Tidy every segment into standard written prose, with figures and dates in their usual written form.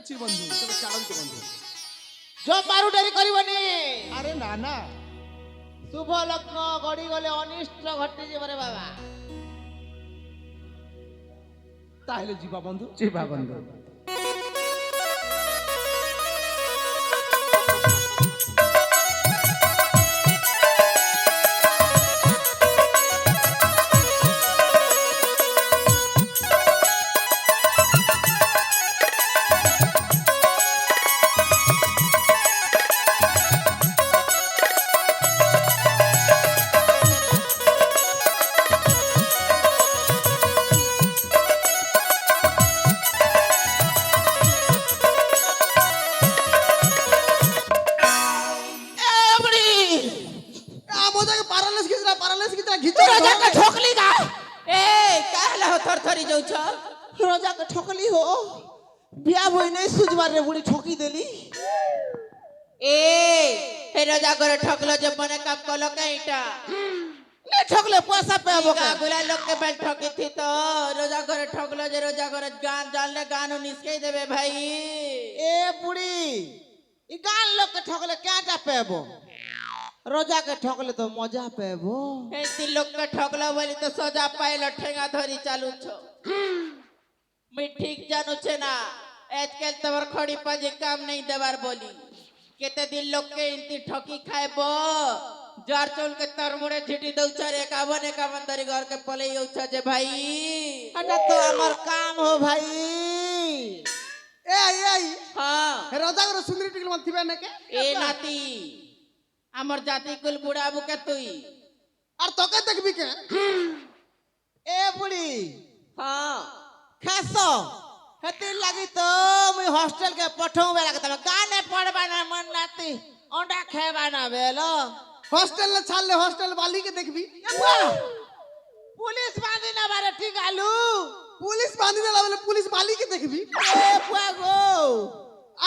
ଅଛି ବନ୍ଧୁ ତେବେ ଚାଲନ୍ତୁ ବନ୍ଧୁ। ଜମାରୁ ଡେରି କରିବନି। ଆରେ ନା ନା ଶୁଭ ଲଗ୍ନ ଗଡ଼ି ଗଲେ ଅନିଷ୍ଟ ଘଟିଯିବ ରେ ବାବା। ତାହେଲେ ଯିବା ବନ୍ଧୁ। ଯିବା ବନ୍ଧୁ। रोजा के ठोकली का ए काहला हो थरथरी जाउछ रोजा के ठोकली हो बिया होई नहीं सुजबार रे बुढ़ी ठोकी देली। हे रोजा करे ठकलो जब मने काम कलो कईटा ने ठोकले पैसा पे अब का गुला लोग के बैठ ठकी थी तो रोजा करे ठकलो जे रोजा करे गान जानले गानो निस्के देबे भाई। ए बुढ़ी ई गाल लोग के ठोकले क्या टा पेबो रोजा के ठोकले तो मजा पेबो। ऐसी लोग के ठकलो बोली तो सजा पाइल ठेंगा धरी चालू छो मैं ठीक जानू छे ना आजकल तवर खड़ी पाजी काम नहीं देवार बोली केते दिन लोग के इंती ठकी खाएबो जार चोल के तरमुड़े झिटी दउचार एकावन दरी घर के पले उछा जे भाई। अटा तो हमर काम हो भाई। ए हां रोजा कर सुंदरी टिकल मन थिबे ने के ए नाती हमर जाति कुल बुढ़ा बुके तुई और तोके देखबी के ए बुढ़ी हां खासो हेती लगी तो मैं हॉस्टल के पठौ बेला के तब गाने पढ़बा ना मन नाती अंडा खेबा ना बेलो हॉस्टल ले छाल ले हॉस्टल वाली के देखबी पुलिस बांधी ना बारे ठीक आलू पुलिस बांधी देला बेले पुलिस वाली के देखबी ए पुआगो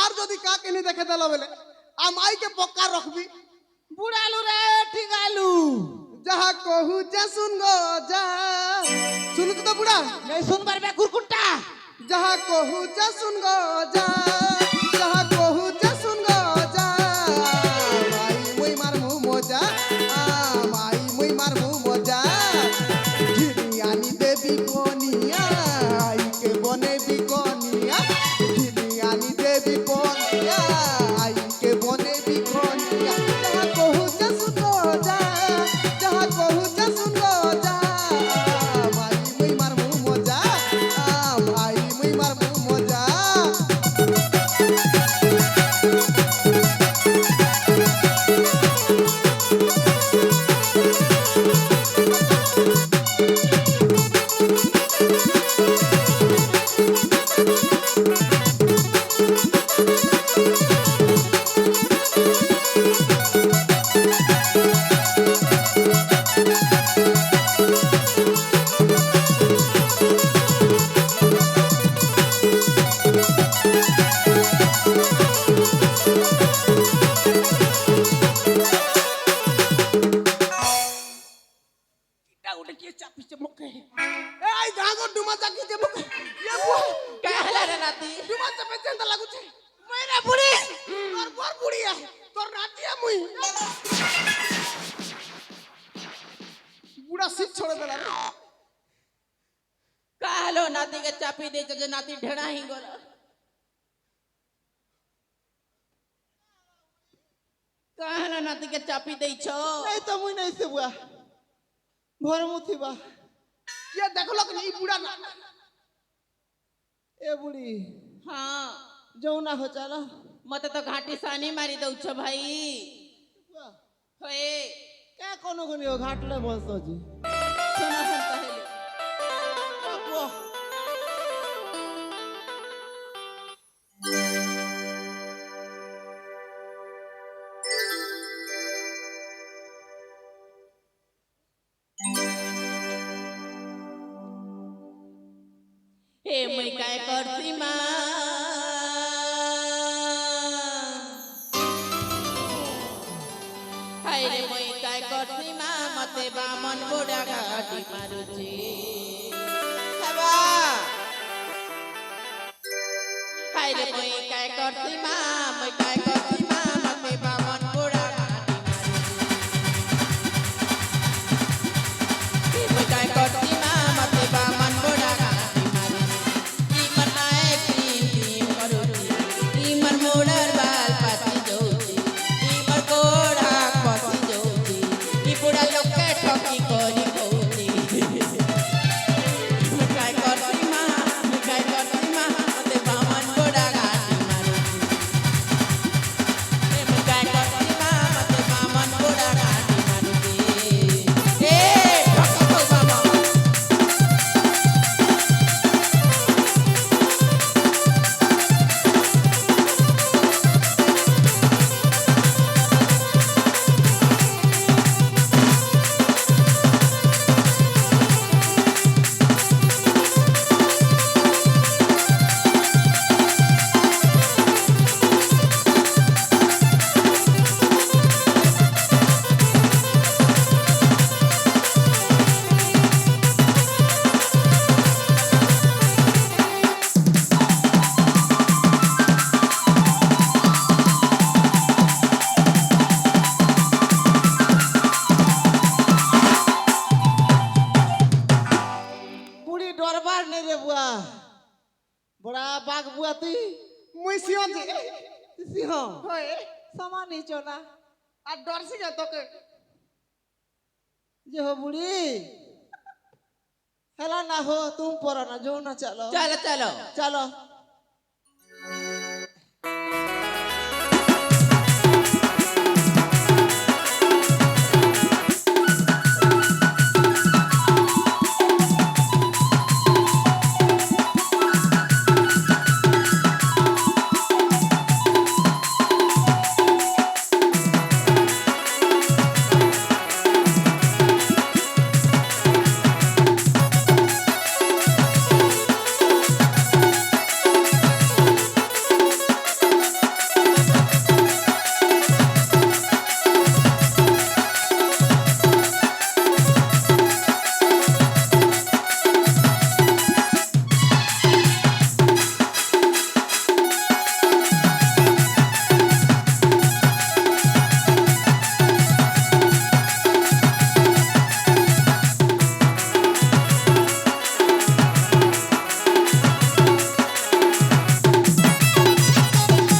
आर जदी का केनी देखे देला बेले आ माई के पक्का रखबी बुढ़ालू रे ठीक आलू जहा कहू जा सुन गो जा सुन तो बुढ़ा नहीं सुन बार बे कुरकुट्टा जहा कहू जा सुन गो जा जहा कहू जा सुन गो जा माई मुई मार मु मोजा आ माई मुई मार मु मोजा घिरियानी देवी कोनिया आई के बने भी कोनिया घिरियानी देवी कोनिया आई के बने भी कोनिया जहा कहू जा सुन गो जा जहा कहू जा सुन गो जा माई मुई मार मु मोजा आ माई मुई मार मु मोजा। এই গাগো ডুমা চাকি যে মুখ ইয়ে বুয়া काहला रे नाती ডুমা চাপে চেন্তা লাগুছে मेरा बुढ़ी তোর বর বুড়িয়া তোর নাতিয়া মুই বুড়া সিট ছড়ে দেলা রে काहलो नाती के चापी दे जे नाती ढेड़ा ही गोला काहला नाती के चापी दे छो नहीं तो मुई नहीं से बुआ भरमु थीबा ये देखलो कि ई बुढ़ा ना ए बुढ़ी हां जौना हो चलो मते तो घाटी सानी मारी दउ छो भाई होए क्या कोनो कोनी हो घाटले बसो जी सुनो हन पहले वाह हे मैं काय करती मां हाय रे मैं काय करती मां मते बामन बोड़ा घाटी मारुची हवा हाय रे মই কাই করছি মা মই কাই করছি মা মতে বামন বুড়া মই কাই করছি মা মতে বামন বুড়া ই মনায় প্রেম করুছি ই মর মোড়ার বাল পাতি যাউছি ই মর গোড়া পাতি যাউছি ই বুড়া লোকে ঠকি করি কৌছি মই কাই করছি মা মতে বামন বুড়া গাটি মারুছি মই কাই করছি মা মতে বামন বুড়া গাটি মারুছি এ ঠকি কৌ বাবা বুড়ি ডরবার নেই রে বুয়া বড়া বাঘ বুয়া তুই মুই সিয়ন যে সিংহ হয় সমান নিচো না আর ডরছি কে তোকে যে হো বুড়ি হেলা না हो तुम परो ना जो ना चलो চলো চলো चलो